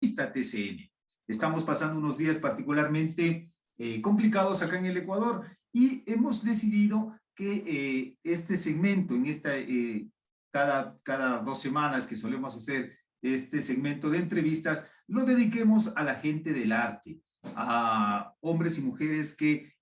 Revista TCN. Estamos pasando unos días particularmente complicados acá en el Ecuador y hemos decidido que este segmento, en esta, cada 2 semanas que solemos hacer este segmento de entrevistas, lo dediquemos a la gente del arte, a hombres y mujeres que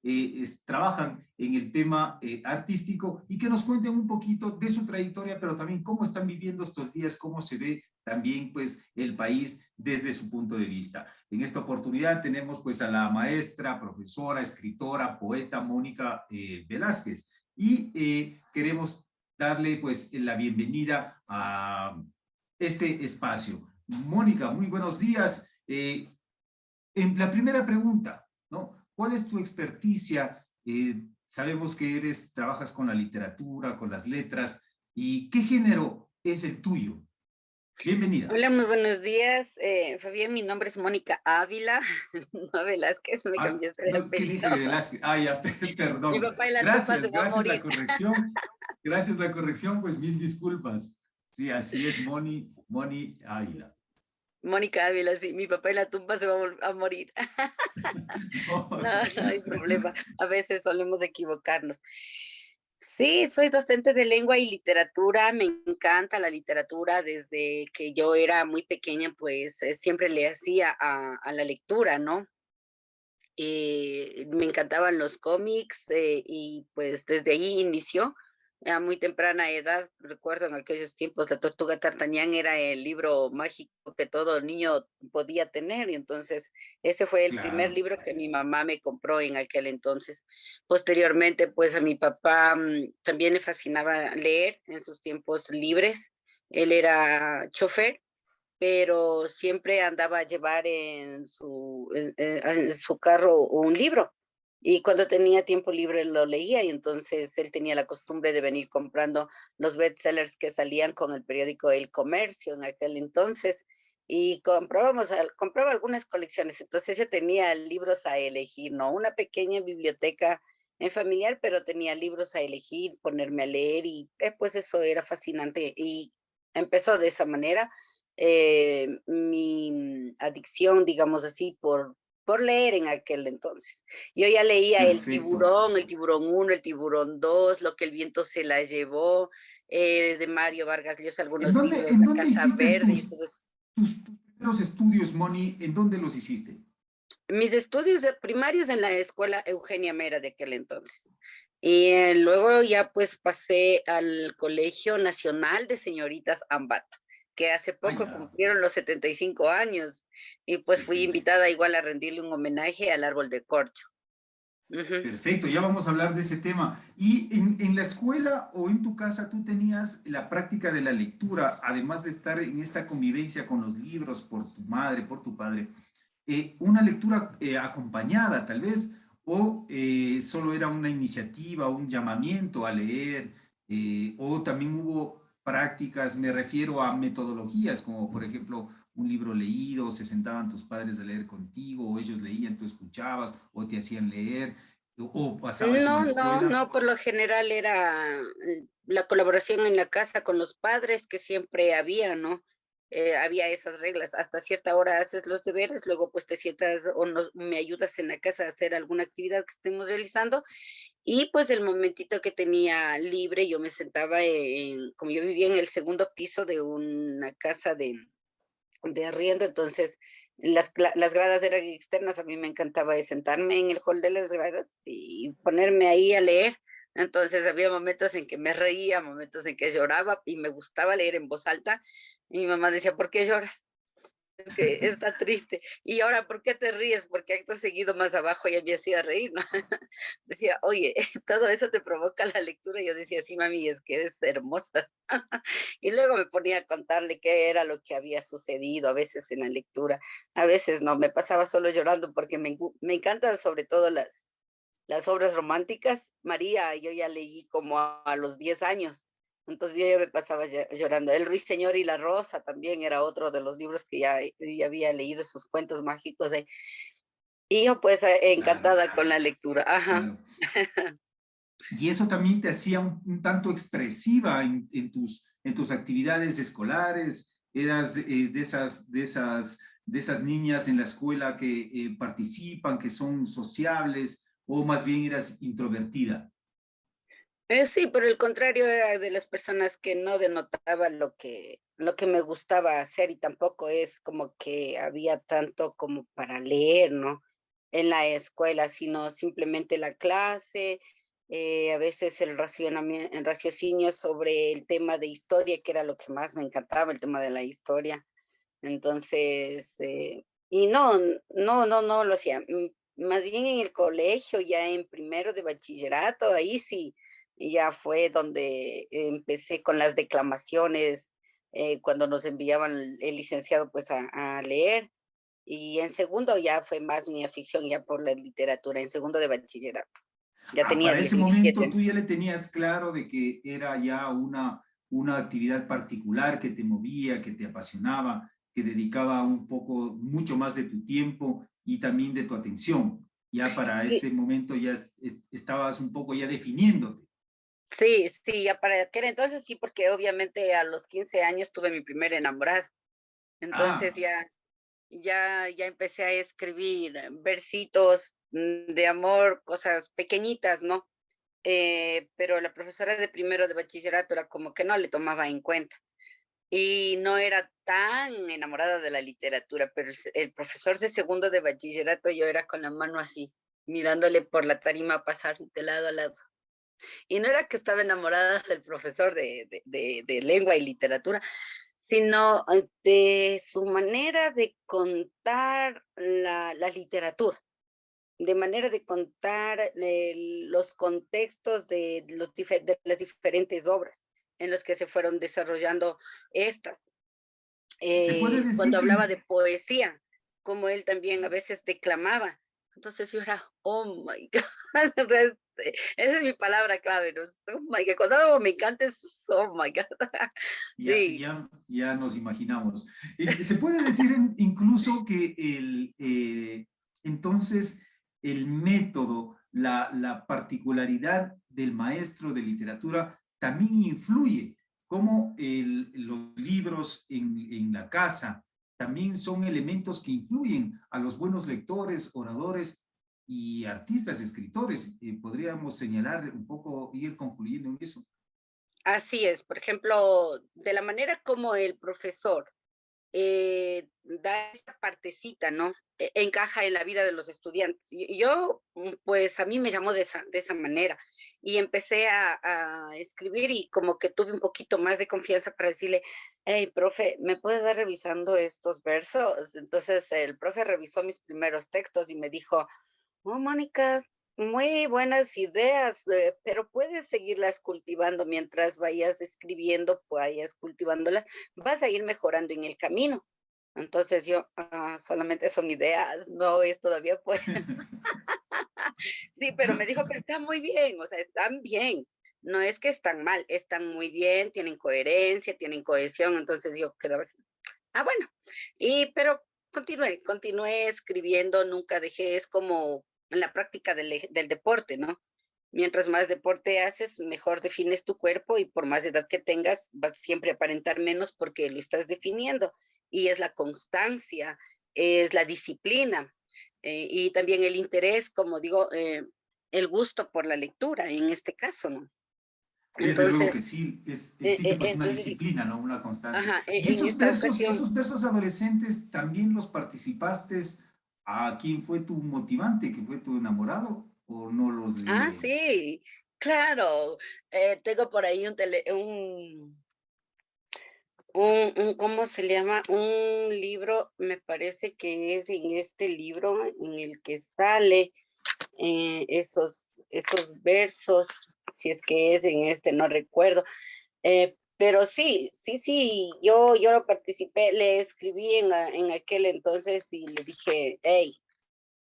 trabajan en el tema artístico y que nos cuenten un poquito de su trayectoria, pero también cómo están viviendo estos días, cómo se ve también pues el país desde su punto de vista. En esta oportunidad tenemos pues a la maestra, profesora, escritora, poeta Mónica Velázquez y queremos darle pues la bienvenida a este espacio. Mónica, muy buenos días. En la primera pregunta, ¿no? ¿Cuál es tu experticia? Sabemos que trabajas con la literatura, con las letras, ¿y qué género es el tuyo? Bienvenida. Hola, muy buenos días. Fabián, mi nombre es Mónica Ávila, no Velázquez, me Ah, cambiaste el no, ¿qué dije apellido. de Velázquez? Ah, ya, Mi perdón. papá en la tumba se Gracias, va a gracias la morir. corrección. Gracias la corrección, pues mil disculpas. Sí, así es, Moni Ávila. Mónica Ávila, sí, mi papá en la tumba se va a morir. No, No, no hay problema. A veces solemos equivocarnos. Sí, soy docente de lengua y literatura. Me encanta la literatura. Desde que yo era muy pequeña, pues siempre le hacía a la lectura, ¿no? Me encantaban los cómics, y pues desde ahí inició, a muy temprana edad. Recuerdo en aquellos tiempos La Tortuga D'Artagnan era el libro mágico que todo niño podía tener, y entonces ese fue el primer claro. libro que mi mamá me compró en aquel entonces. Posteriormente, pues a mi papá también le fascinaba leer en sus tiempos libres. Él era chofer, pero siempre andaba a llevar en su carro un libro. Y cuando tenía tiempo libre lo leía, y entonces él tenía la costumbre de venir comprando los bestsellers que salían con el periódico El Comercio en aquel entonces, y compraba algunas colecciones. Entonces yo tenía libros a elegir, ¿no? Una pequeña biblioteca en familiar, pero tenía libros a elegir, ponerme a leer, y pues eso era fascinante. Y empezó de esa manera mi adicción, digamos así, por leer en aquel entonces. Yo ya leía Perfecto. El Tiburón uno, el Tiburón 2, Lo que el viento se la llevó, de Mario Vargas Llosa, algunos libros, En La dónde Casa hiciste Verde y todo eso. tus primeros estudios, Moni? ¿En dónde los hiciste? Mis estudios primarios en la escuela Eugenia Mera de aquel entonces. Y luego ya pues pasé al Colegio Nacional de Señoritas Ambato, que hace Ah, poco ya. cumplieron los 75 años, y pues fui Sí. invitada igual a rendirle un homenaje al árbol de corcho. Ujú. Perfecto, ya vamos a hablar de ese tema. ¿Y en la escuela o en tu casa tú tenías la práctica de la lectura, además de estar en esta convivencia con los libros por tu madre, por tu padre, una lectura acompañada tal vez, o solo era una iniciativa, un llamamiento a leer, o también hubo prácticas, me refiero a metodologías, como por ejemplo un libro leído, se sentaban tus padres a leer contigo, o ellos leían, tú escuchabas, o te hacían leer, o pasaba eso en la No, no, escuela. no, por lo general era la colaboración en la casa con los padres que siempre había, ¿no? Había esas reglas. Hasta cierta hora haces los deberes, luego pues te sientas o me ayudas en la casa a hacer alguna actividad que estemos realizando, y pues el momentito que tenía libre yo me sentaba como yo vivía en el segundo piso de una casa de arriendo, entonces las gradas eran externas. A mí me encantaba sentarme en el hall de las gradas y ponerme ahí a leer. Entonces había momentos en que me reía, momentos en que lloraba, y me gustaba leer en voz alta. Y mi mamá decía: ¿por qué lloras? Es que está triste. Y ahora, ¿por qué te ríes? Porque acto seguido más abajo ya me hacía reír, ¿no? Decía: oye, todo eso te provoca la lectura. Y yo decía: sí, mami, es que eres hermosa. Y luego me ponía a contarle qué era lo que había sucedido, a veces en la lectura, a veces no, me pasaba solo llorando porque me encantan sobre todo las obras románticas. María, yo ya leí como a los 10 años, entonces yo ya me pasaba llorando. El Ruiseñor y la Rosa también era otro de los libros que ya había leído, esos cuentos mágicos. Y yo pues Claro, encantada con la lectura. Ajá. claro. Y eso también te hacía un tanto expresiva en tus actividades escolares. Eras de esas de esas niñas en la escuela que participan, que son sociables, o más bien eras introvertida? Sí, por el contrario, era de las personas que no denotaba lo que me gustaba hacer y tampoco es como que había tanto como para leer, ¿no? En la escuela, sino simplemente la clase, a veces el raciocinio sobre el tema de historia, que era lo que más me encantaba, el tema de la historia. Entonces, y no lo hacía. Más bien en el colegio, ya en primero de bachillerato, ahí sí, ya fue donde empecé con las declamaciones, cuando nos enviaban el licenciado pues a leer. Y en segundo ya fue más mi afición ya por la literatura, en segundo de bachillerato. Ya Ah, tenía para ese momento 17. tú ya le tenías claro de que era ya una actividad particular que te movía, que te apasionaba, que dedicaba un poco, mucho más de tu tiempo y también de tu atención. Ya para ese momento ya estabas un poco ya definiéndote. Sí, sí, ya para aquel entonces sí, porque obviamente a los 15 años tuve mi primer enamorado. Entonces Ah, ya empecé a escribir versitos, de amor, cosas pequeñitas, ¿no? Pero la profesora de primero de bachillerato era como que no le tomaba en cuenta. Y no era tan enamorada de la literatura, pero el profesor de segundo de bachillerato, yo era con la mano así, mirándole por la tarima pasar de lado a lado. Y no era que estaba enamorada del profesor de lengua y literatura, sino de su manera de contar la literatura, de manera de contar los contextos de las diferentes obras en los que se fueron desarrollando estas. se puede Cuando decir que hablaba de poesía, como él también a veces declamaba. Entonces yo era, oh my God, o sea, esa es mi palabra clave, ¿no? Oh my God, cuando algo me encanta es, oh my God, sí. ya nos imaginamos. Se puede decir incluso que entonces el método, la particularidad del maestro de literatura también influye, como los libros en la casa también son elementos que influyen a los buenos lectores, oradores y artistas, escritores. Podríamos señalar un poco, ir concluyendo en eso. Así es, por ejemplo, de la manera como el profesor da esa partecita, ¿no? Encaja en la vida de los estudiantes. Y yo, pues a mí me llamó de esa manera y empecé a escribir y como que tuve un poquito más de confianza para decirle, hey, profe, ¿me puede dar revisando estos versos? Entonces el profe revisó mis primeros textos y me dijo, oh, Mónica, muy buenas ideas, pero puedes seguirlas cultivando mientras vayas escribiendo, vayas cultivándolas, vas a ir mejorando en el camino. Entonces yo, solamente son ideas, no es todavía pues. Sí, pero me dijo, pero está muy bien, o sea, están bien. No es que están mal, están muy bien, tienen coherencia, tienen cohesión. Entonces yo quedaba así, bueno. Pero continué escribiendo, nunca dejé, es como en la práctica del deporte, ¿no? Mientras más deporte haces, mejor defines tu cuerpo y por más edad que tengas, vas siempre a aparentar menos porque lo estás definiendo. Y es la constancia, es la disciplina, y también el interés, como digo, el gusto por la lectura, en este caso, ¿no? Desde luego Entonces, que sí, exige pues una entonces, disciplina, ¿no? Una constancia. ajá, ¿Y en esta ocasión, esos versos adolescentes también los participaste a quién fue tu motivante, que fue tu enamorado, o no los dio él? sí, claro, tengo por ahí ¿cómo se llama? Un libro, me parece que es en este libro en el que sale esos versos, si es que es en este, no recuerdo. Pero sí, yo lo participé, le escribí en aquel entonces y le dije, hey,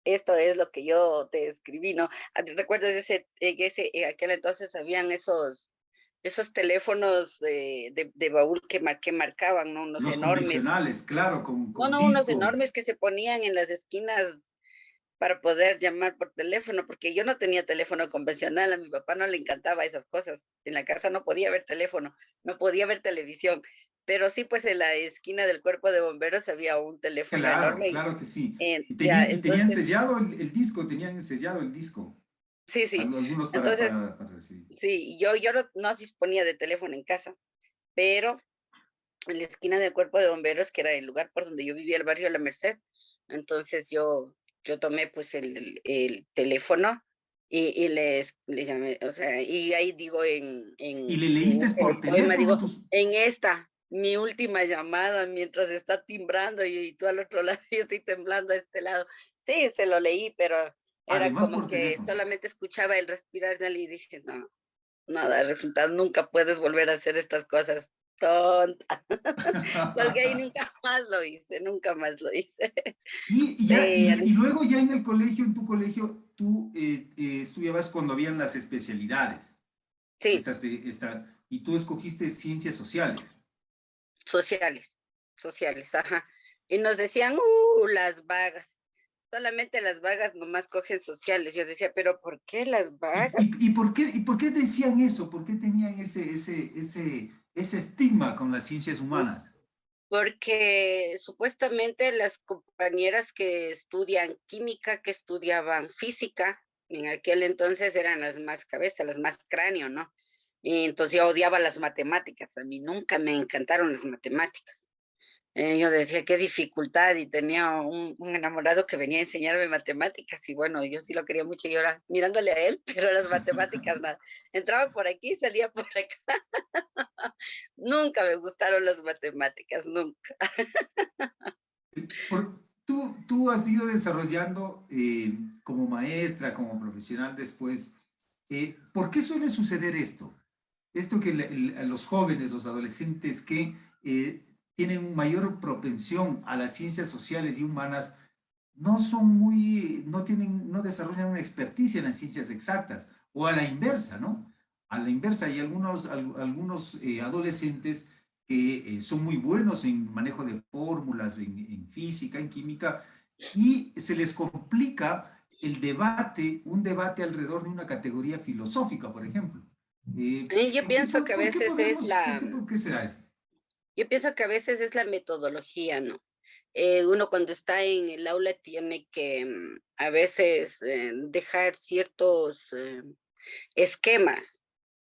esto es lo que yo te escribí, ¿no? ¿Recuerdas en aquel entonces habían esos teléfonos de baúl que marcaban, ¿no? Unos Los enormes. convencionales, claro, No, con no, unos disco. enormes que se ponían en las esquinas para poder llamar por teléfono, porque yo no tenía teléfono convencional, a mi papá no le encantaba esas cosas. En la casa no podía haber teléfono, no podía ver televisión. pero sí, pues en la esquina del cuerpo de bomberos había un teléfono Claro, enorme claro que sí. ya, Y tenían entonces, sellado el disco, tenían sellado el disco. sí, sí. Algunos Entonces, para recibir. sí, yo no disponía de teléfono en casa, pero en la esquina del cuerpo de bomberos, que era el lugar por donde yo vivía, el barrio La Merced. Entonces yo tomé pues el teléfono y les llamé, o sea, y ahí digo ¿Y le en leíste este por poema, teléfono digo, tus... en esta, mi última llamada, mientras está timbrando y tú al otro lado, yo estoy temblando a este lado. Sí, se lo leí, pero era Además como por que teléfono? solamente escuchaba el respirar de él y dije, no, nada, resulta, nunca puedes volver a hacer estas cosas. Tonta. Colgué ahí nunca más lo hice, nunca más lo hice. Sí, Y luego ya en el colegio, en tu colegio, tú estudiabas cuando habían las especialidades. sí, Y tú escogiste ciencias sociales. sociales, sociales, ajá. Y nos decían, las vagas. Solamente las vagas nomás cogen sociales. Yo decía, pero ¿por qué las vagas? Y por qué decían eso? ¿Por qué tenían ese estigma con las ciencias humanas? Porque supuestamente las compañeras que estudian química, que estudiaban física, en aquel entonces eran las más cabeza, las más cráneo, ¿no? Y entonces yo odiaba las matemáticas, a mí nunca me encantaron las matemáticas. Yo decía, qué dificultad, y tenía un enamorado que venía a enseñarme matemáticas, y bueno, yo sí lo quería mucho, y ahora mirándole a él, pero las matemáticas nada. Entraba por aquí, salía por acá. Nunca me gustaron las matemáticas, nunca. Tú has ido desarrollando como maestra, como profesional después. ¿Por qué suele suceder esto? Esto que a los jóvenes, los adolescentes que tienen mayor propensión a las ciencias sociales y humanas, no son muy, no tienen, no desarrollan una experticia en las ciencias exactas, o a la inversa, ¿no? A la inversa, hay algunos adolescentes que son muy buenos en manejo de fórmulas, en física, en química, y se les complica el debate, un debate alrededor de una categoría filosófica, por ejemplo. Y yo pienso que a Por qué veces es podemos, por qué será eso? yo pienso que a veces es la metodología, ¿no? Uno cuando está en el aula tiene que a veces dejar ciertos esquemas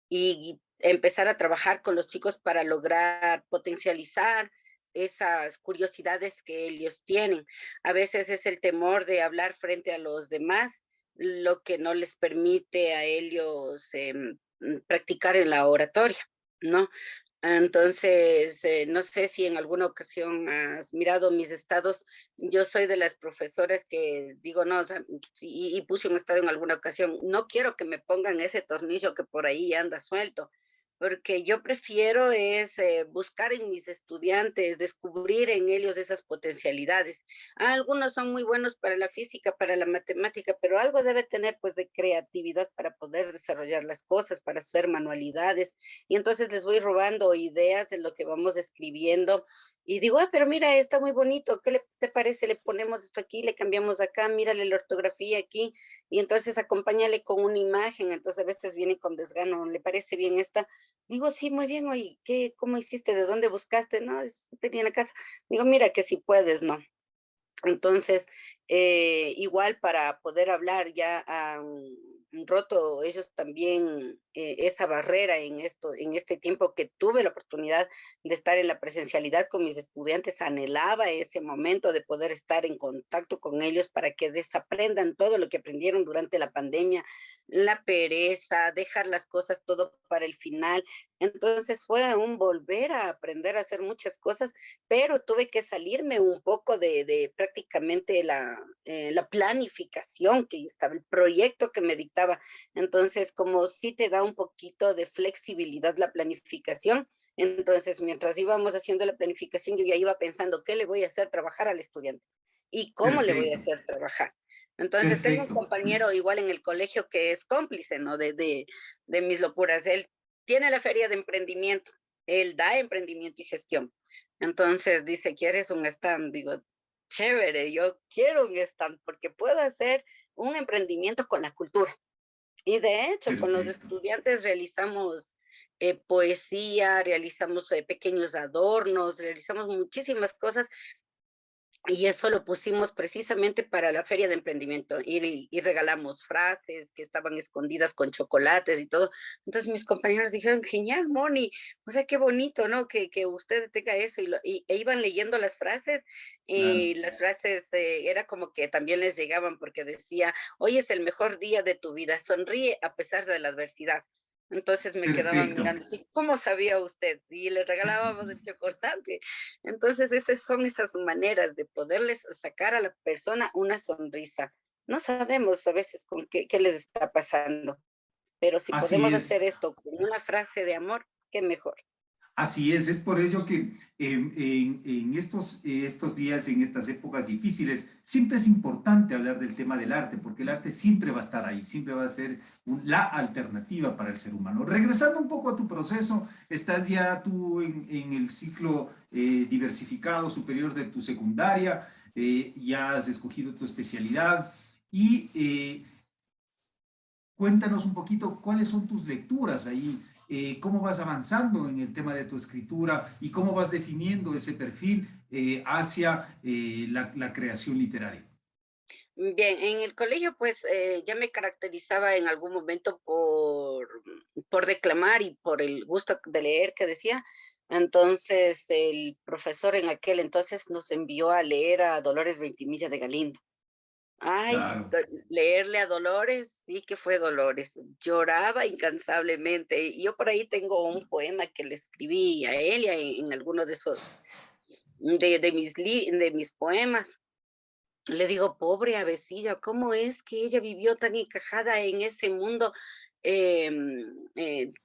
y empezar a trabajar con los chicos para lograr potencializar esas curiosidades que ellos tienen. A veces es el temor de hablar frente a los demás lo que no les permite a ellos practicar en la oratoria, ¿no? Entonces, no sé si en alguna ocasión has mirado mis estados. Yo soy de las profesoras que digo, no, o sea, y puse un estado en alguna ocasión, no quiero que me pongan ese tornillo que por ahí anda suelto, porque yo prefiero es buscar en mis estudiantes, descubrir en ellos esas potencialidades. Algunos son muy buenos para la física, para la matemática, pero algo debe tener pues de creatividad para poder desarrollar las cosas, para hacer manualidades, y entonces les voy robando ideas en lo que vamos escribiendo y digo, pero mira, está muy bonito, te parece? Le ponemos esto aquí, le cambiamos acá, mírale la ortografía aquí, y entonces acompáñale con una imagen, entonces a veces viene con desgano, ¿le parece bien esta? Digo, sí, muy bien, oye, cómo hiciste? ¿De dónde buscaste? No, tenía en la casa. Digo, mira que si puedes, ¿no? Entonces, igual para poder hablar ya han roto ellos también esa barrera en esto, en este tiempo que tuve la oportunidad de estar en la presencialidad con mis estudiantes, anhelaba ese momento de poder estar en contacto con ellos para que desaprendan todo lo que aprendieron durante la pandemia, la pereza, dejar las cosas todo para el final. Entonces fue un volver a aprender a hacer muchas cosas, pero tuve que salirme un poco de prácticamente la planificación que estaba, el proyecto que me dictaba. Entonces, como sí te da un poquito de flexibilidad la planificación, entonces mientras íbamos haciendo la planificación, yo ya iba pensando qué le voy a hacer trabajar al estudiante y cómo le voy a Perfecto, hacer trabajar. Entonces, tengo un perfecto. compañero igual en el colegio que es cómplice, ¿no? De mis locuras. Él tiene la feria de emprendimiento, él da emprendimiento y gestión. Entonces dice, ¿quieres un stand? Digo, chévere, yo quiero un stand porque puedo hacer un emprendimiento con la cultura. Y de hecho, con los Perfecto. estudiantes realizamos poesía, realizamos pequeños adornos, realizamos muchísimas cosas y eso lo pusimos precisamente para la feria de emprendimiento y regalamos frases que estaban escondidas con chocolates y todo. Entonces mis compañeros dijeron, genial, Moni, o sea, qué bonito, ¿no? Que usted tenga eso e iban leyendo Claro, y las frases era como que también les llegaban porque decía, hoy es el mejor día de tu vida, sonríe a pesar de la adversidad. Entonces me quedaban perfecto. mirando, así, ¿cómo sabía usted? Y le regalábamos el chocolate. Entonces, esas son esas maneras de poderles sacar a la persona una sonrisa. No sabemos a veces con qué les está pasando, pero si Así podemos es. hacer esto con una frase de amor, qué mejor. Así es por ello que en estos días, en estas épocas difíciles, siempre es importante hablar del tema del arte, porque el arte siempre va a estar ahí, siempre va a ser la alternativa para el ser humano. Regresando un poco a tu proceso, estás ya tú en el ciclo diversificado superior de tu secundaria, ya has escogido tu especialidad y cuéntanos un poquito cuáles son tus lecturas ahí, cómo vas avanzando en el tema de tu escritura y cómo vas definiendo ese perfil hacia la creación literaria. Bien, en el colegio, pues, ya me caracterizaba en algún momento por declamar y por el gusto de leer que decía. Entonces, el profesor en aquel entonces nos envió a leer a Dolores Ventimilla de Galindo. Ay, Claro, leerle a Dolores, sí que fue Dolores. Lloraba incansablemente. Y yo por ahí tengo un poema que le escribí a ella en alguno de esos, de mis poemas. Le digo, pobre avecilla, ¿cómo es que ella vivió tan encajada en ese mundo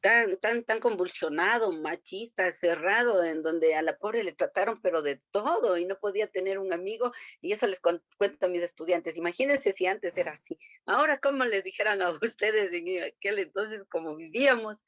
tan convulsionado, machista, cerrado, en donde a la pobre le trataron pero de todo y no podía tener un amigo? Y eso les cuento a mis estudiantes. Imagínense si antes era así. Ahora, ¿cómo les dijeran a ustedes en aquel entonces cómo vivíamos?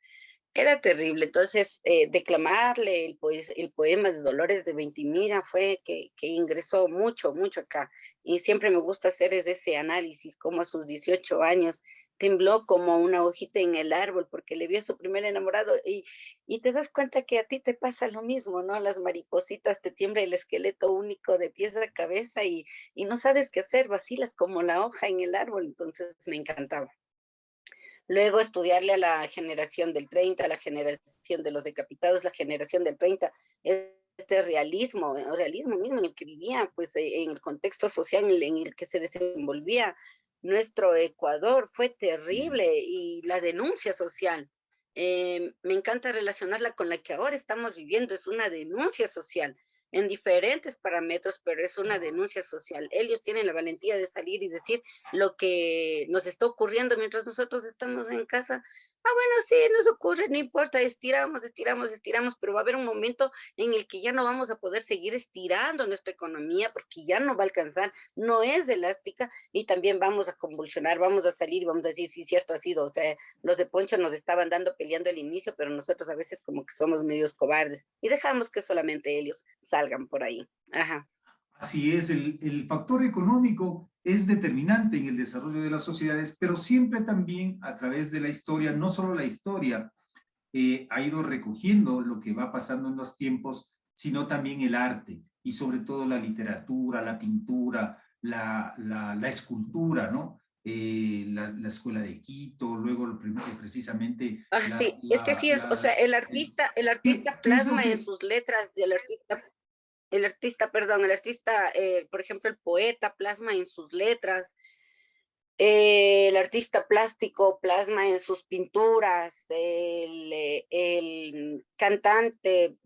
Era terrible. Entonces, declamarle el poema de Dolores de Ventimiglia fue que ingresó mucho, mucho acá. Y siempre me gusta hacer es ese análisis, como a sus 18 años tembló como una hojita en el árbol porque le vio a su primer enamorado y te das cuenta que a ti te pasa lo mismo, ¿no? Las maripositas te tiembla el esqueleto único de pies a cabeza y no sabes qué hacer, vacilas como la hoja en el árbol. Entonces me encantaba. Luego estudiarle a la generación del 30, a la generación de los decapitados, la generación del 30, este realismo, realismo mismo en el que vivía, pues en el contexto social en el que se desenvolvía nuestro Ecuador, fue así es. terrible y la denuncia social. Me encanta relacionarla con la que ahora estamos viviendo, es una denuncia social en diferentes parámetros, pero es una denuncia social. Ellos tienen la valentía de salir y decir, lo que nos está ocurriendo mientras nosotros estamos en casa. Ah, bueno, sí, nos ocurre, no importa, estiramos, estiramos, estiramos, pero va a haber un momento en el que ya no vamos a poder seguir estirando nuestra economía porque ya no va a alcanzar, no es elástica y también vamos a convulsionar, vamos a salir, vamos a decir, sí, cierto ha sido, o sea, los de Poncho nos estaban dando peleando al inicio, pero nosotros a veces como que somos medios cobardes y dejamos que solamente ellos salgan por ahí. Ajá. Así es, el factor económico es determinante en el desarrollo de las sociedades, pero siempre también a través de la historia, no solo la historia, ha ido recogiendo lo que va pasando en los tiempos, sino también el arte y sobre todo la literatura, la pintura, la escultura, ¿no? La escuela de Quito, luego precisamente Ah, sí, es que sí es, o sea, el artista qué es lo plasma en que, sus letras, perdón, el artista, por ejemplo, el poeta plasma en sus letras, el artista plástico plasma en sus pinturas, el cantante,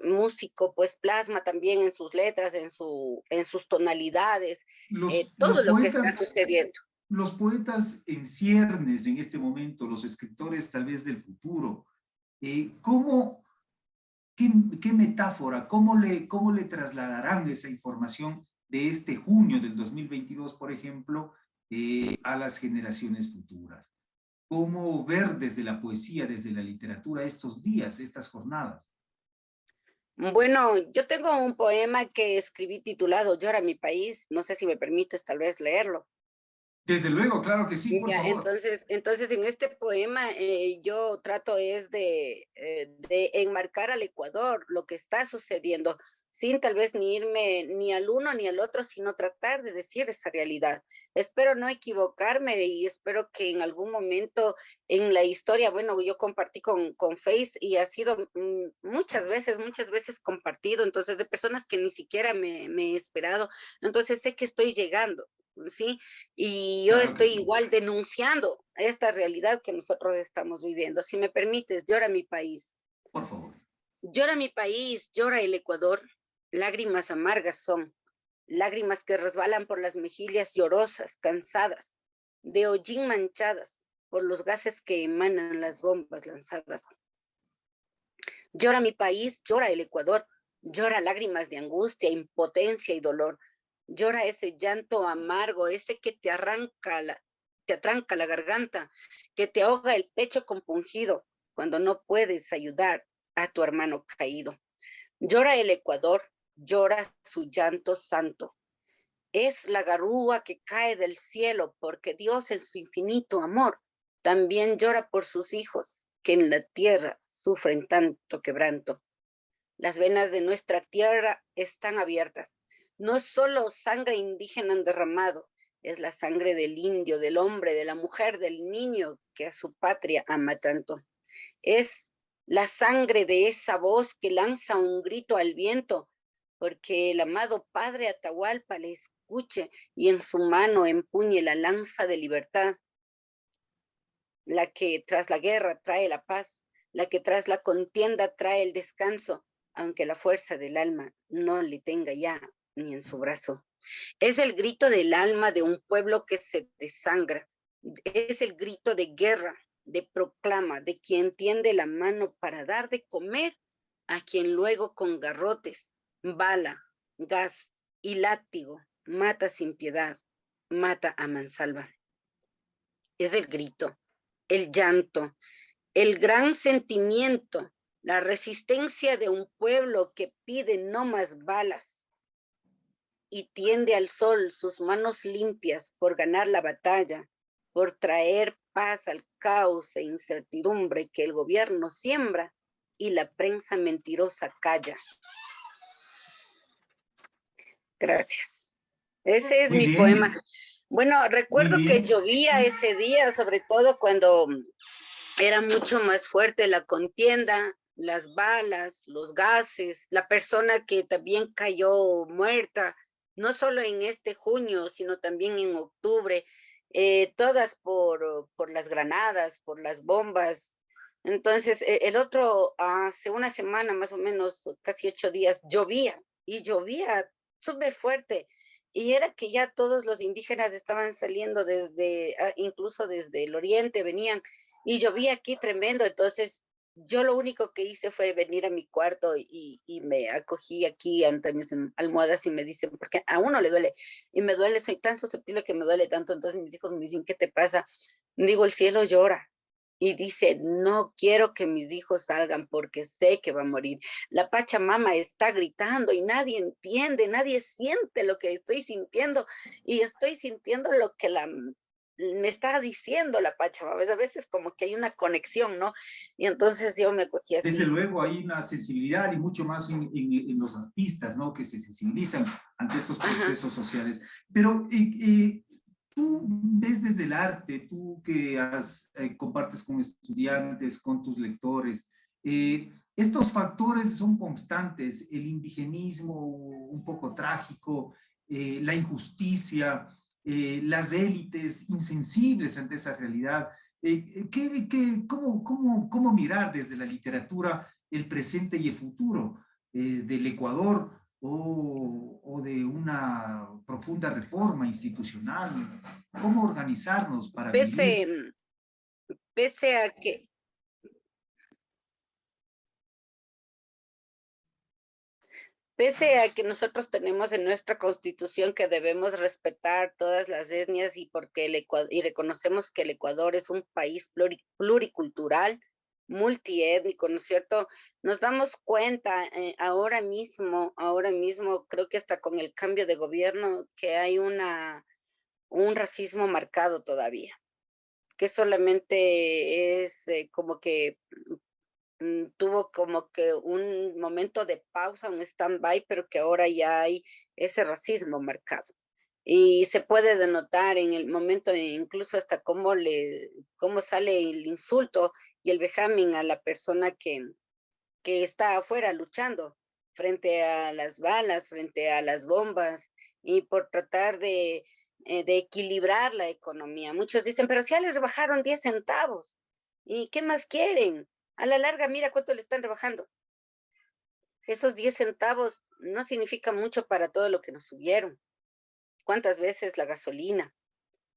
músico, pues plasma también en sus letras, en sus tonalidades, los todo lo que está poetas sucediendo. los poetas en ciernes en este momento, los escritores tal vez del futuro, ¿cómo, qué metáfora, cómo le trasladarán esa información de este junio del 2022, por ejemplo, a las generaciones futuras? ¿Cómo ver desde la poesía, desde la literatura estos días, estas jornadas? Bueno, yo tengo un poema que escribí titulado Llora mi país, no sé si me permites tal vez leerlo. Desde luego, claro que sí, por Ya, favor. entonces en este poema yo trato es de enmarcar al Ecuador, lo que está sucediendo, sin tal vez ni irme ni al uno ni al otro, sino tratar de decir esa realidad. Espero no equivocarme y espero que en algún momento en la historia, bueno, yo compartí con Face y ha sido muchas veces compartido, entonces de personas que ni siquiera me he esperado, entonces sé que estoy llegando. ¿Sí? Y yo Claro que estoy sí, igual denunciando esta realidad que nosotros estamos viviendo. Si me permites, llora mi país. por favor. Llora mi país, llora el Ecuador. Lágrimas amargas son, lágrimas que resbalan por las mejillas llorosas, cansadas, de hollín manchadas por los gases que emanan las bombas lanzadas. Llora mi país, llora el Ecuador, llora lágrimas de angustia, impotencia y dolor. Llora ese llanto amargo, ese que te atranca la garganta, que te ahoga el pecho compungido cuando no puedes ayudar a tu hermano caído. Llora el Ecuador, llora su llanto santo. Es la garúa que cae del cielo porque Dios en su infinito amor también llora por sus hijos que en la tierra sufren tanto quebranto. Las venas de nuestra tierra están abiertas. No solo sangre indígena han derramado, es la sangre del indio, del hombre, de la mujer, del niño que a su patria ama tanto. Es la sangre de esa voz que lanza un grito al viento, porque el amado Padre Atahualpa le escuche y en su mano empuñe la lanza de libertad, la que tras la guerra trae la paz, la que tras la contienda trae el descanso, aunque la fuerza del alma no le tenga ya ni en su brazo. Es el grito del alma de un pueblo que se desangra, es el grito de guerra, de proclama, de quien tiende la mano para dar de comer a quien luego con garrotes, bala, gas y látigo mata sin piedad, mata a mansalva. Es el grito, el llanto, el gran sentimiento, la resistencia de un pueblo que pide no más balas y tiende al sol sus manos limpias por ganar la batalla, por traer paz al caos e incertidumbre que el gobierno siembra y la prensa mentirosa calla. Gracias. Ese es Muy mi poema. bien, Bueno, muy recuerdo que bien. llovía ese día, sobre todo cuando era mucho más fuerte la contienda, las balas, los gases, la persona que también cayó muerta, no solo en este junio, sino también en octubre, todas por las granadas, por las bombas. Entonces, el otro, hace una semana más o menos, casi 8 días, llovía y llovía súper fuerte. Y era que ya todos los indígenas estaban saliendo desde, incluso desde el oriente, venían y llovía aquí tremendo, entonces yo lo único que hice fue venir a mi cuarto y me acogí aquí ante mis almohadas y me dicen, porque a uno le duele, y me duele, soy tan susceptible que me duele tanto, entonces mis hijos me dicen, ¿qué te pasa? Digo, el cielo llora. Y dice, no quiero que mis hijos salgan porque sé que va a morir. La Pachamama está gritando y nadie entiende, nadie siente lo que estoy sintiendo y estoy sintiendo lo que me está diciendo la Pachamama. A veces como que hay una conexión, ¿no? Y entonces yo me cogí Desde así. luego hay una sensibilidad y mucho más en los artistas, ¿no? Que se sensibilizan ante estos Ajá. procesos sociales. Pero tú ves desde el arte, tú que compartes con estudiantes, con tus lectores, estos factores son constantes, el indigenismo un poco trágico, la injusticia, las élites insensibles ante esa realidad. ¿Cómo mirar desde la literatura el presente y el futuro del Ecuador o de una profunda reforma institucional? ¿Cómo organizarnos para Pese, vivir? pese a que, Pese a que nosotros tenemos en nuestra constitución que debemos respetar todas las etnias y porque y reconocemos que el Ecuador es un país pluricultural, multiétnico, ¿no es cierto? Nos damos cuenta ahora mismo, creo que hasta con el cambio de gobierno, que hay un racismo marcado todavía, que solamente es como que tuvo como que un momento de pausa, un stand-by, pero que ahora ya hay ese racismo marcado. Y se puede denotar en el momento, incluso hasta cómo sale el insulto y el vejamen a la persona que está afuera luchando frente a las balas, frente a las bombas, y por tratar de equilibrar la economía. Muchos dicen, pero si ya les rebajaron 10 centavos, ¿y qué más quieren? A la larga, mira cuánto le están rebajando. Esos 10 centavos no significan mucho para todo lo que nos subieron. ¿Cuántas veces la gasolina?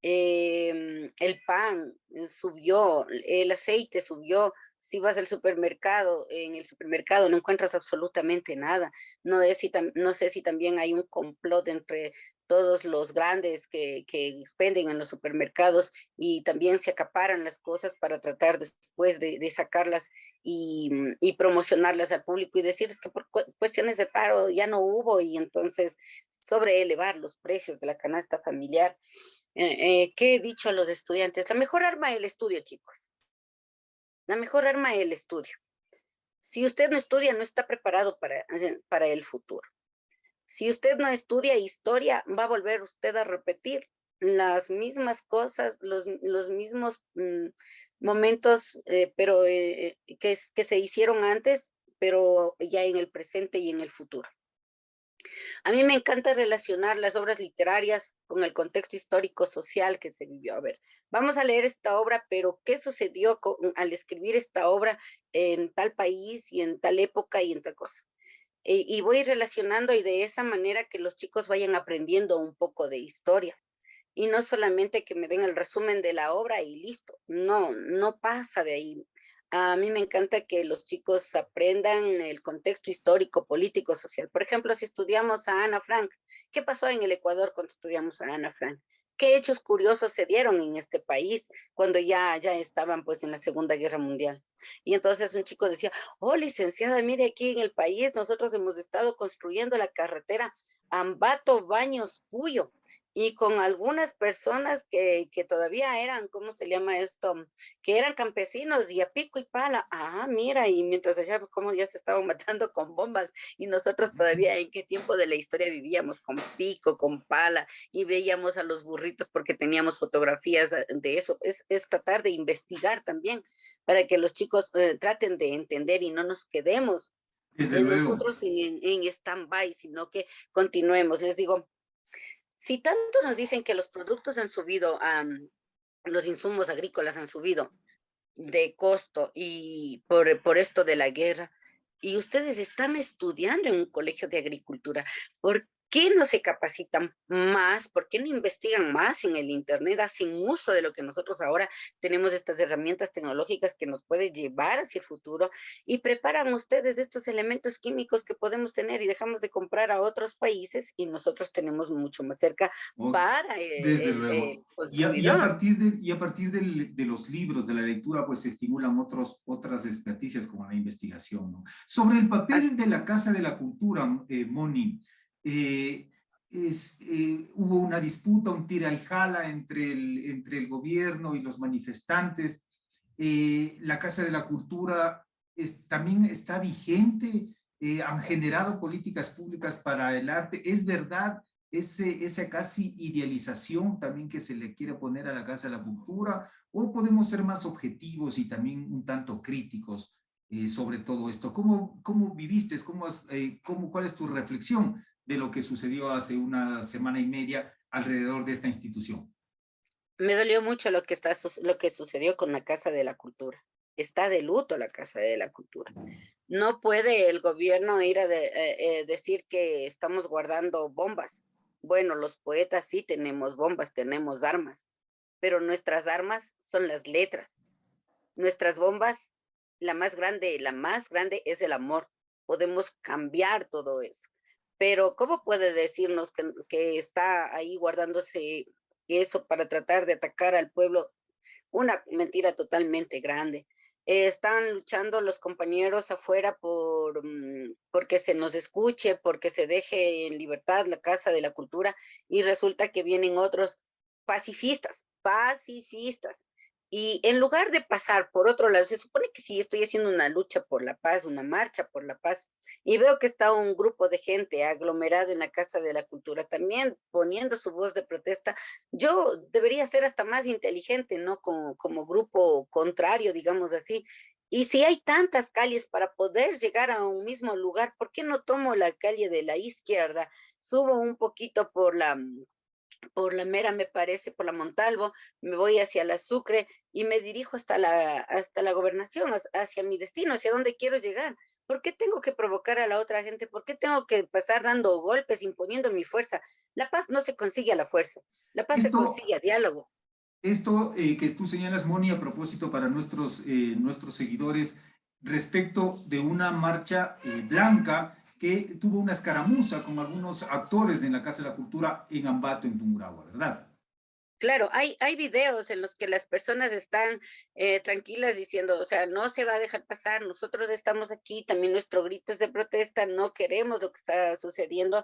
El pan subió, el aceite subió. Si vas al supermercado, en el supermercado no encuentras absolutamente nada. No sé si también hay un complot entre todos los grandes que expenden en los supermercados y también se acaparan las cosas para tratar después de sacarlas y promocionarlas al público y decirles que por cuestiones de paro ya no hubo y entonces sobre elevar los precios de la canasta familiar. ¿Qué he dicho a los estudiantes? La mejor arma es el estudio, chicos. La mejor arma es el estudio. Si usted no estudia, no está preparado para el futuro. Si usted no estudia historia, va a volver usted a repetir las mismas cosas, los mismos momentos, pero que se hicieron antes, pero ya en el presente y en el futuro. A mí me encanta relacionar las obras literarias con el contexto histórico social que se vivió. A ver, vamos a leer esta obra, pero ¿qué sucedió al escribir esta obra en tal país y en tal época y en tal cosa? Y voy relacionando y de esa manera que los chicos vayan aprendiendo un poco de historia. Y no solamente que me den el resumen de la obra y listo. No, no pasa de ahí. A mí me encanta que los chicos aprendan el contexto histórico, político, social. Por ejemplo, si estudiamos a Ana Frank, ¿qué pasó en el Ecuador cuando estudiamos a Ana Frank? ¿Qué hechos curiosos se dieron en este país cuando ya estaban pues en la Segunda Guerra Mundial? Y entonces un chico decía, oh, licenciada, mire aquí en el país nosotros hemos estado construyendo la carretera Ambato Baños Puyo y con algunas personas que todavía eran, ¿cómo se llama esto? Que eran campesinos y a pico y pala. Ah, mira, y mientras allá como ya se estaban matando con bombas y nosotros todavía en qué tiempo de la historia vivíamos con pico, con pala y veíamos a los burritos porque teníamos fotografías de eso. Es tratar de investigar también para que los chicos traten de entender y no nos quedemos Desde luego. nosotros en stand-by, sino que continuemos. Les digo, si tanto nos dicen que los productos han subido, los insumos agrícolas han subido de costo y por esto de la guerra, y ustedes están estudiando en un colegio de agricultura, ¿por qué no se capacitan más? ¿Por qué no investigan más en el Internet? Hacen uso de lo que nosotros ahora tenemos, estas herramientas tecnológicas que nos pueden llevar hacia el futuro y preparan ustedes estos elementos químicos que podemos tener y dejamos de comprar a otros países y nosotros tenemos mucho más cerca O- para Desde el luego. consumidor. Y a partir de los libros, de la lectura, pues se estimulan otras experticias como la investigación, ¿no? Sobre el papel de la Casa de la Cultura, Moni, eh, hubo una disputa, un tira y jala entre el gobierno y los manifestantes. La Casa de la Cultura también está vigente, han generado políticas públicas para el arte. Es verdad esa casi idealización también que se le quiere poner a la Casa de la Cultura, o podemos ser más objetivos y también un tanto críticos sobre todo esto. ¿Cómo viviste? ¿Cuál es tu reflexión de lo que sucedió hace una semana y media alrededor de esta institución? Me dolió mucho lo que sucedió con la Casa de la Cultura. Está de luto la Casa de la Cultura. No puede el gobierno ir a decir que estamos guardando bombas. Bueno, los poetas sí tenemos bombas, tenemos armas, pero nuestras armas son las letras. Nuestras bombas, la más grande es el amor. Podemos cambiar todo eso. Pero ¿cómo puede decirnos que está ahí guardándose eso para tratar de atacar al pueblo? Una mentira totalmente grande. Están luchando los compañeros afuera porque se nos escuche, porque se deje en libertad la Casa de la Cultura y resulta que vienen otros. pacifistas, pacifistas. Y en lugar de pasar por otro lado, se supone que si estoy haciendo una lucha por la paz, una marcha por la paz, y veo que está un grupo de gente aglomerado en la Casa de la Cultura, también poniendo su voz de protesta, yo debería ser hasta más inteligente, ¿no? Como grupo contrario, digamos así. Y si hay tantas calles para poder llegar a un mismo lugar, ¿por qué no tomo la calle de la izquierda? Subo un poquito por la Mera, me parece, por la Montalvo, me voy hacia la Sucre y me dirijo hasta la gobernación, hacia mi destino, hacia donde quiero llegar. ¿Por qué tengo que provocar a la otra gente? ¿Por qué tengo que pasar dando golpes, imponiendo mi fuerza? La paz no se consigue a la fuerza, la paz se Esto, consigue a diálogo. esto que tú señalas, Moni, a propósito para nuestros seguidores, respecto de una marcha blanca que tuvo una escaramuza con algunos actores en la Casa de la Cultura en Ambato, en Tungurahua, ¿verdad? Claro, hay videos en los que las personas están tranquilas diciendo, o sea, no se va a dejar pasar, nosotros estamos aquí, también nuestro grito es de protesta, no queremos lo que está sucediendo,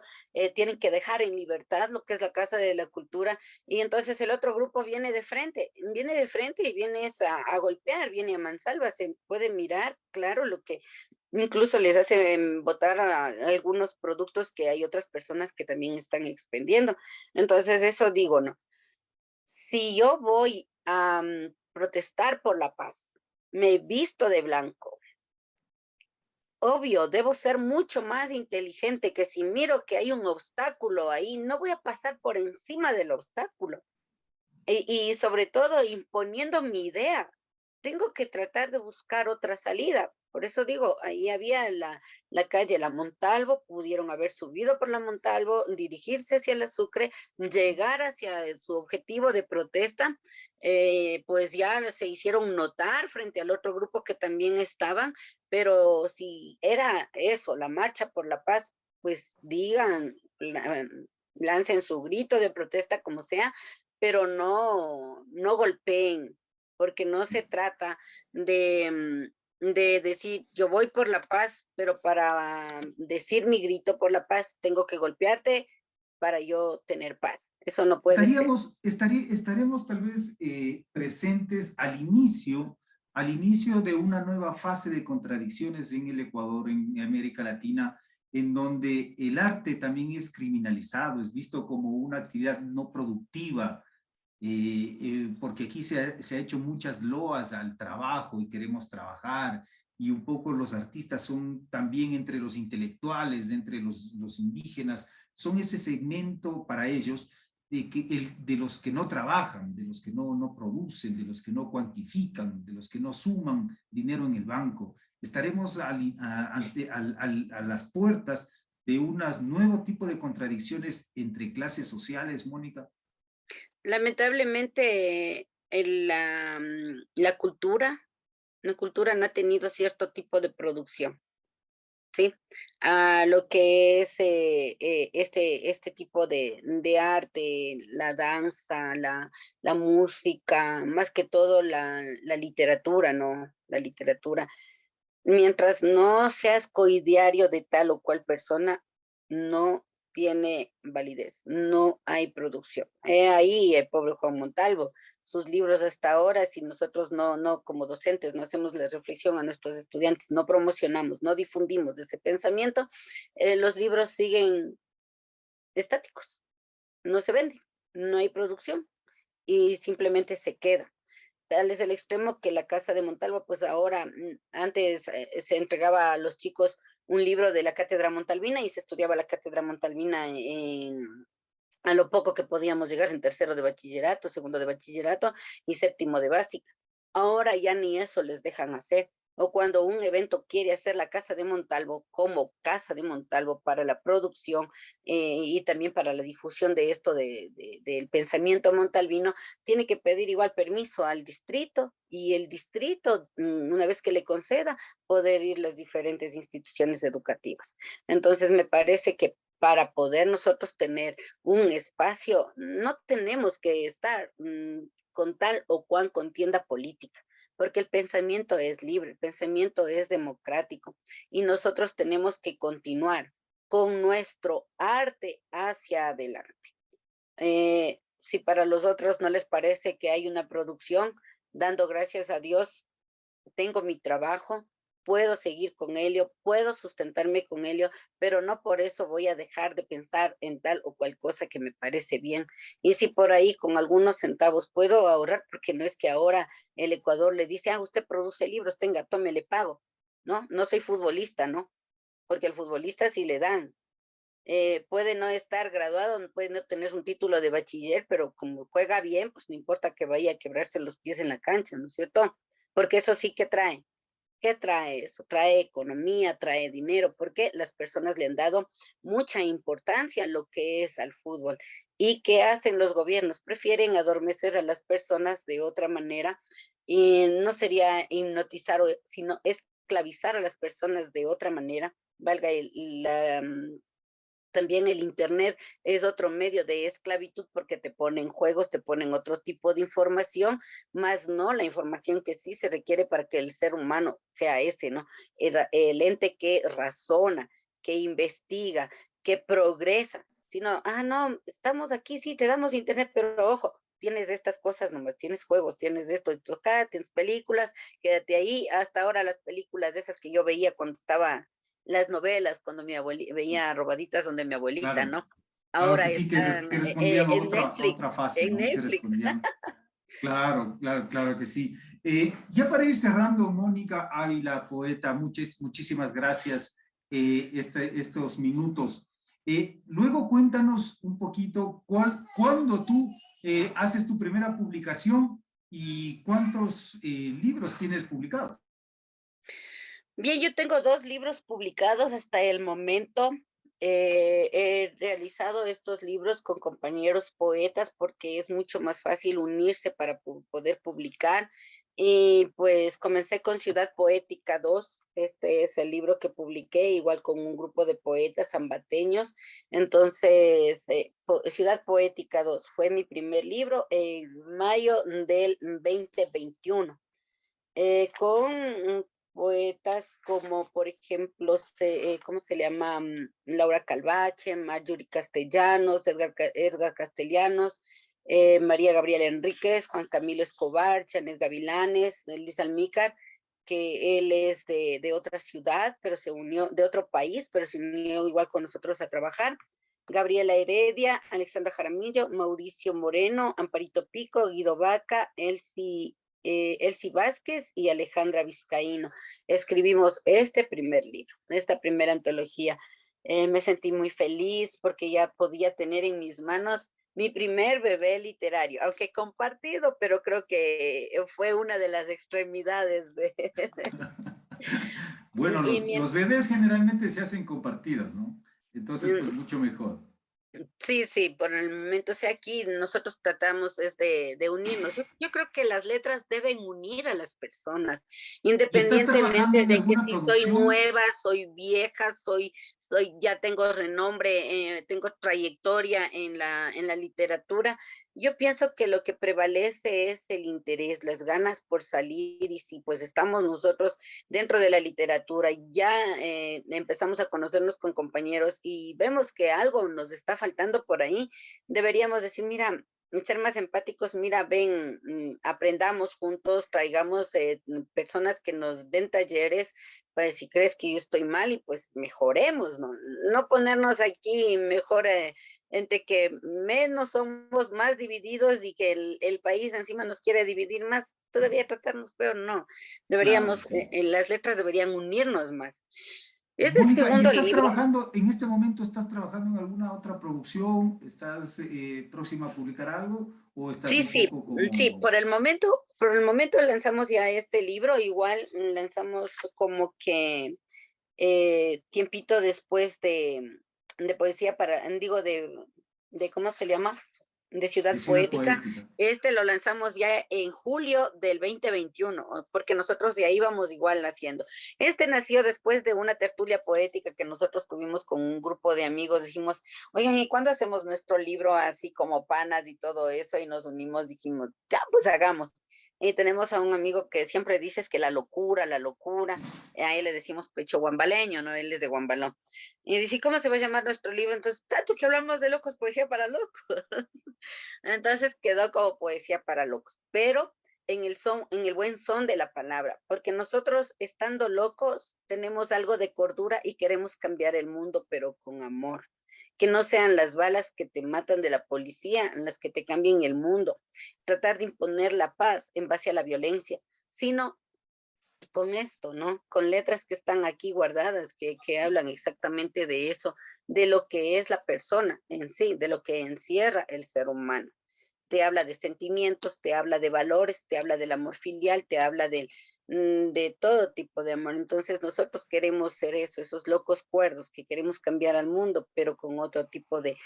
tienen que dejar en libertad lo que es la Casa de la Cultura, y entonces el otro grupo viene de frente y viene es a golpear, viene a mansalva, se puede mirar, claro, lo que incluso les hace botar a algunos productos que hay otras personas que también están expendiendo. Entonces, eso digo, ¿no? Si yo voy a protestar por la paz, me visto de blanco, obvio, debo ser mucho más inteligente que si miro que hay un obstáculo ahí, no voy a pasar por encima del obstáculo. Y sobre todo imponiendo mi idea. Tengo que tratar de buscar otra salida. Por eso digo, ahí había la calle La Montalvo, pudieron haber subido por La Montalvo, dirigirse hacia la Sucre, llegar hacia su objetivo de protesta, pues ya se hicieron notar frente al otro grupo que también estaban, pero si era eso, la marcha por la paz, pues digan, lancen su grito de protesta como sea, pero no golpeen, porque no se trata de decir, yo voy por la paz, pero para decir mi grito por la paz tengo que golpearte para yo tener paz. Eso no puede ser. Estaremos tal vez presentes al inicio de una nueva fase de contradicciones en el Ecuador, en América Latina, en donde el arte también es criminalizado, es visto como una actividad no productiva, porque aquí se ha hecho muchas loas al trabajo y queremos trabajar, y un poco los artistas son también entre los intelectuales, entre los indígenas, son ese segmento para ellos de los que no trabajan, de los que no producen, de los que no cuantifican, de los que no suman dinero en el banco. Estaremos a las puertas de un nuevo tipo de contradicciones entre clases sociales, Mónica. Lamentablemente, la cultura no ha tenido cierto tipo de producción. Sí, a lo que es este tipo de arte, la danza, la música, más que todo la literatura, ¿no? La literatura. Mientras no seas coidiario de tal o cual persona, no tiene validez, no hay producción. Ahí el pobre Juan Montalvo, sus libros hasta ahora, si nosotros no como docentes no hacemos la reflexión a nuestros estudiantes, no promocionamos, no difundimos ese pensamiento, los libros siguen estáticos, no se venden, no hay producción y simplemente se queda. Tal es el extremo que la Casa de Montalvo, pues ahora, antes se entregaba a los chicos un libro de la Cátedra Montalvina y se estudiaba la Cátedra Montalvina a lo poco que podíamos llegar en tercero de bachillerato, segundo de bachillerato y séptimo de básica. Ahora ya ni eso les dejan hacer. O cuando un evento quiere hacer la Casa de Montalvo como Casa de Montalvo para la producción y también para la difusión de esto del pensamiento montalvino, tiene que pedir igual permiso al distrito y el distrito, una vez que le conceda, poder ir las diferentes instituciones educativas. Entonces, me parece que para poder nosotros tener un espacio, no tenemos que estar con tal o cual contienda política, porque el pensamiento es libre, el pensamiento es democrático y nosotros tenemos que continuar con nuestro arte hacia adelante. si para los otros no les parece que hay una producción, dando gracias a Dios, tengo mi trabajo, puedo seguir con ello, puedo sustentarme con ello, pero no por eso voy a dejar de pensar en tal o cual cosa que me parece bien. Y si por ahí con algunos centavos puedo ahorrar, porque no es que ahora el Ecuador le dice, ah, usted produce libros, tenga, tome, le pago. No, no soy futbolista, ¿no? Porque al futbolista sí le dan. Puede no estar graduado, puede no tener un título de bachiller, pero como juega bien, pues no importa que vaya a quebrarse los pies en la cancha, ¿no es cierto? Porque eso sí que trae. ¿Qué trae eso? Trae economía, trae dinero, porque las personas le han dado mucha importancia a lo que es al fútbol. ¿Y qué hacen los gobiernos? Prefieren adormecer a las personas de otra manera y no sería hipnotizar, sino esclavizar a las personas de otra manera, valga también el Internet es otro medio de esclavitud porque te ponen juegos, te ponen otro tipo de información, más no la información que sí se requiere para que el ser humano sea ese, ¿no? El ente que razona, que investiga, que progresa. Sino, ah, no, estamos aquí, sí, te damos Internet, pero ojo, tienes estas cosas nomás, tienes juegos, tienes esto acá, tienes películas, quédate ahí. Hasta ahora las películas de esas que yo veía cuando estaba las novelas, cuando mi abuelita veía robaditas donde mi abuelita, Claro, ¿no? claro que Ahora sí, están que respondían en a Netflix, otra fase, en ¿no? Que Netflix. respondían. Claro, claro, claro que sí. Ya para ir cerrando, Mónica Ávila, poeta, muchísimas gracias estos minutos. Luego cuéntanos un poquito cuándo tú haces tu primera publicación y cuántos libros tienes publicados. Bien, yo tengo 2 libros publicados hasta el momento. He realizado estos libros con compañeros poetas porque es mucho más fácil unirse para poder publicar. Y pues comencé con Ciudad Poética 2. Este es el libro que publiqué, igual con un grupo de poetas zambateños. Entonces, Ciudad Poética 2 fue mi primer libro en mayo del 2021, con poetas como, por ejemplo, ¿cómo se llama? Laura Calvache, Marjorie Castellanos, Edgar Castellanos, María Gabriela Enríquez, Juan Camilo Escobar, Chanel Gavilanes, Luis Almícar, que él es de otra ciudad, pero se unió, de otro país, pero se unió igual con nosotros a trabajar. Gabriela Heredia, Alexandra Jaramillo, Mauricio Moreno, Amparito Pico, Guido Vaca, Elsie Vázquez y Alejandra Vizcaíno. Escribimos este primer libro, esta primera antología. Me sentí muy feliz porque ya podía tener en mis manos mi primer bebé literario, aunque compartido, pero creo que fue una de las extremidades de... Bueno, y los bebés generalmente se hacen compartidos, ¿no? Entonces, pues mucho mejor. Sí, sí, por el momento, o sea, aquí nosotros tratamos es de unirnos. Yo creo que las letras deben unir a las personas, ¿Y estás trabajando independientemente en de que alguna si soy producción? nueva, soy vieja, ya tengo renombre, tengo trayectoria en la literatura. Yo pienso que lo que prevalece es el interés, las ganas por salir, y si pues estamos nosotros dentro de la literatura, ya empezamos a conocernos con compañeros y vemos que algo nos está faltando por ahí, deberíamos decir, mira, ser más empáticos, mira, ven, aprendamos juntos, traigamos personas que nos den talleres, pues si crees que yo estoy mal y pues mejoremos, ¿no? No ponernos aquí mejor entre que menos somos más divididos y que el país encima nos quiere dividir más, todavía tratarnos peor, no. Claro que Deberíamos, sí. las letras deberían unirnos más. Es el Mónica, ¿y segundo estás libro. trabajando, en este momento estás trabajando en alguna otra producción? ¿Estás próxima a publicar algo? ¿O estás Sí, un sí, poco sí, como... por el momento lanzamos ya este libro, igual lanzamos como que tiempito después de poesía para, digo, de, ¿cómo se llama? De de Ciudad ciudad Poética. poética? Este lo lanzamos ya en julio del 2021, porque nosotros ya íbamos igual haciendo. Este nació después de una tertulia poética que nosotros tuvimos con un grupo de amigos. Dijimos, oigan, ¿y cuándo hacemos nuestro libro así como panas y todo eso? Y nos unimos, dijimos, ya, pues hagamos. Y tenemos a un amigo que siempre dices que la locura, a él le decimos pecho guambaleño, ¿no? Él es de Guambalón. Y dice, ¿cómo se va a llamar nuestro libro? Entonces, tanto que hablamos de locos, poesía para locos. Entonces quedó como poesía para locos, pero en el buen son de la palabra, porque nosotros estando locos tenemos algo de cordura y queremos cambiar el mundo, pero con amor. Que no sean las balas que te matan de la policía las que te cambien el mundo. Tratar de imponer la paz en base a la violencia, sino con esto, ¿no? Con letras que están aquí guardadas, que hablan exactamente de eso, de lo que es la persona en sí, de lo que encierra el ser humano. Te habla de sentimientos, te habla de valores, te habla del amor filial, te habla de todo tipo de amor. Entonces nosotros queremos ser eso, esos locos cuerdos que queremos cambiar al mundo, pero con otro tipo de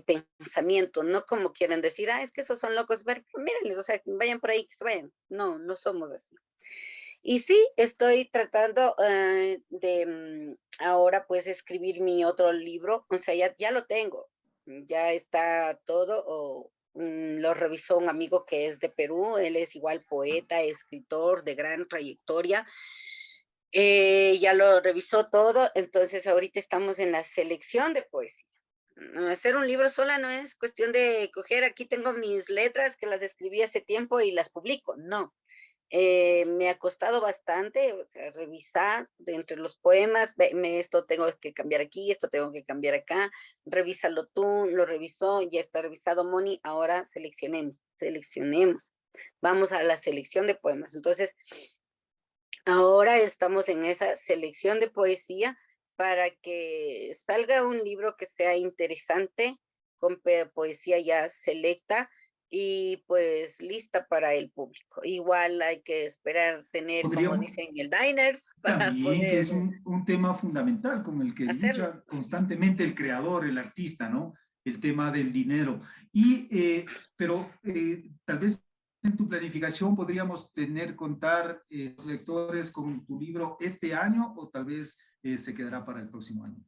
pensamiento, no como quieren decir, es que esos son locos, pero mírenles, o sea, vayan por ahí, que se vayan. No, no somos así. Y sí, estoy tratando ahora pues escribir mi otro libro, o sea, ya lo tengo, ya está todo, lo revisó un amigo que es de Perú, él es igual poeta, escritor de gran trayectoria, ya lo revisó todo, entonces ahorita estamos en la selección de poesía. Hacer un libro sola no es cuestión de coger, aquí tengo mis letras que las escribí hace tiempo y las publico, no. Me ha costado bastante, o sea, revisar de entre los poemas, esto tengo que cambiar aquí, esto tengo que cambiar acá, revísalo tú, lo revisó, ya está revisado Moni, ahora seleccionemos. Vamos a la selección de poemas. Entonces, ahora estamos en esa selección de poesía para que salga un libro que sea interesante, con poesía ya selecta y pues lista para el público. Igual hay que esperar tener, como Podríamos dicen, el diners para también, que poder es un tema fundamental con el que hacerlo. lucha constantemente el creador, el artista, ¿no? El tema del dinero. Y, pero tal vez en tu planificación podríamos contar los lectores con tu libro este año o tal vez se quedará para el próximo año.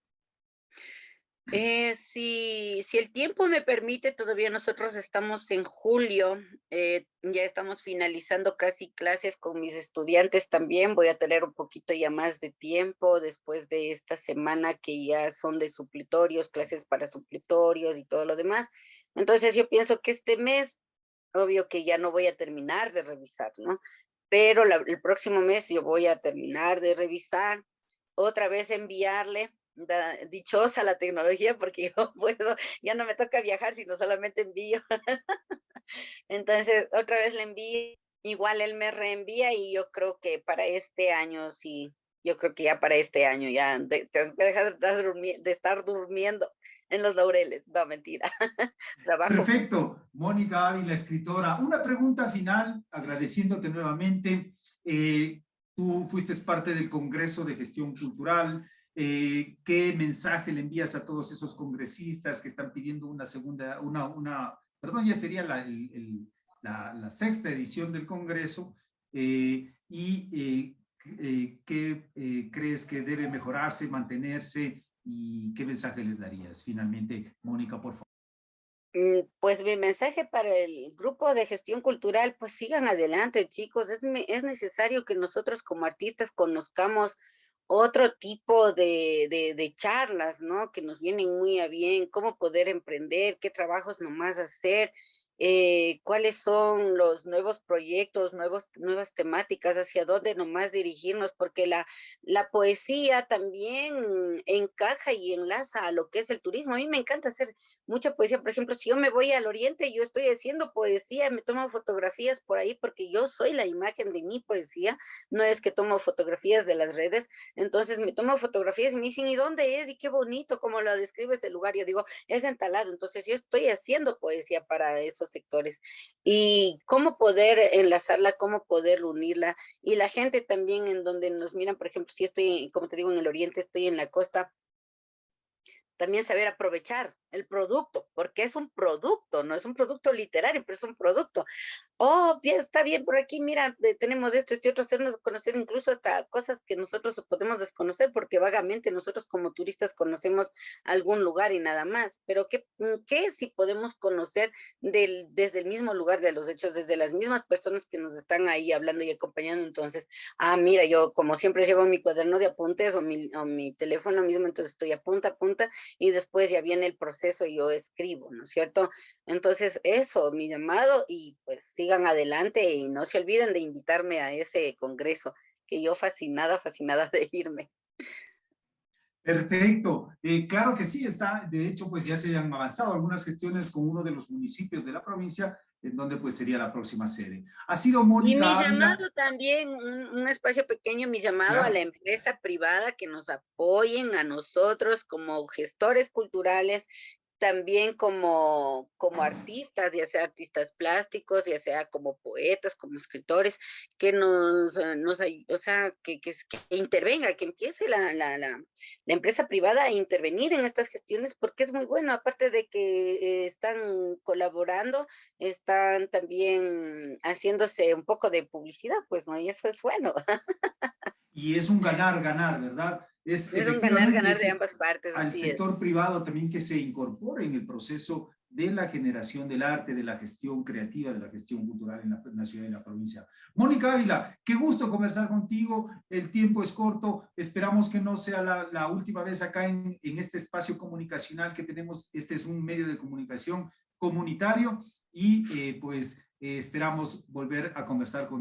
Si el tiempo me permite, todavía nosotros estamos en julio, ya estamos finalizando casi clases con mis estudiantes también. Voy a tener un poquito ya más de tiempo después de esta semana que ya son de supletorios, clases para supletorios y todo lo demás. Entonces yo pienso que este mes, obvio que ya no voy a terminar de revisar, ¿no? Pero el próximo mes yo voy a terminar de revisar, otra vez enviarle dichosa la tecnología porque yo puedo, ya no me toca viajar, sino solamente envío. Entonces, otra vez le envío, igual él me reenvía y yo creo que para este año, sí, yo creo que ya para este año ya tengo que dejar de estar durmiendo en los laureles. No, mentira. Trabajo mucho. Perfecto, Mónica Ávila, escritora. Una pregunta final, agradeciéndote nuevamente. Tú fuiste parte del Congreso de Gestión Cultural. ¿Qué mensaje le envías a todos esos congresistas que están pidiendo una segunda, perdón, ya sería la sexta edición del Congreso? ¿Qué crees que debe mejorarse, mantenerse y qué mensaje les darías? Finalmente, Mónica, por favor. Pues mi mensaje para el grupo de gestión cultural, pues sigan adelante, chicos. Es necesario que nosotros como artistas conozcamos otro tipo de charlas, ¿no? Que nos vienen muy a bien, cómo poder emprender, qué trabajos nomás hacer, cuáles son los nuevos proyectos, nuevas temáticas, hacia dónde nomás dirigirnos, porque la poesía también encaja y enlaza a lo que es el turismo. A mí me encanta hacer mucha poesía. Por ejemplo, si yo me voy al oriente, yo estoy haciendo poesía, me tomo fotografías por ahí porque yo soy la imagen de mi poesía, no es que tomo fotografías de las redes, entonces me tomo fotografías y me dicen, ¿y dónde es? Y qué bonito, cómo lo describes el lugar. Yo digo, es en Talado, entonces yo estoy haciendo poesía para esos sectores. Y cómo poder enlazarla, cómo poder unirla. Y la gente también en donde nos miran, por ejemplo, si estoy, como te digo, en el oriente, estoy en la costa, también saber aprovechar el producto, porque es un producto, no es un producto literario, pero es un producto. Oh, bien, está bien por aquí, mira, tenemos esto, este otro, hacernos conocer incluso hasta cosas que nosotros podemos desconocer, porque vagamente nosotros como turistas conocemos algún lugar y nada más, pero ¿qué si podemos conocer desde el mismo lugar de los hechos, desde las mismas personas que nos están ahí hablando y acompañando? Entonces, mira, yo como siempre llevo mi cuaderno de apuntes o mi teléfono mismo, entonces estoy a punta, y después ya viene el proceso y yo escribo, ¿no es cierto? Entonces, eso, mi llamado, y pues sigan adelante y no se olviden de invitarme a ese congreso, que yo fascinada, fascinada de irme. Perfecto. Claro que sí, está, de hecho, pues ya se han avanzado algunas gestiones con uno de los municipios de la provincia, en donde pues sería la próxima sede. Ha sido Y mi Mónica Ávila, llamado también, un espacio pequeño, mi llamado a la claro. empresa privada que nos apoyen a nosotros como gestores culturales, también como artistas, ya sea artistas plásticos, ya sea como poetas, como escritores, que o sea, que intervenga, que empiece la empresa privada a intervenir en estas gestiones, porque es muy bueno, aparte de que están colaborando, están también haciéndose un poco de publicidad, pues, ¿no? Y eso es bueno. Y es un ganar, ganar, ¿verdad? Es Es un ganar, efectivamente ganar de ese, ambas partes, al así es. sector privado también que se incorpore en el proceso de la generación del arte, de la gestión creativa, de la gestión cultural en la ciudad y en la provincia. Mónica Ávila, qué gusto conversar contigo, el tiempo es corto, esperamos que no sea la última vez acá en este espacio comunicacional que tenemos, este es un medio de comunicación comunitario y pues esperamos volver a conversar contigo.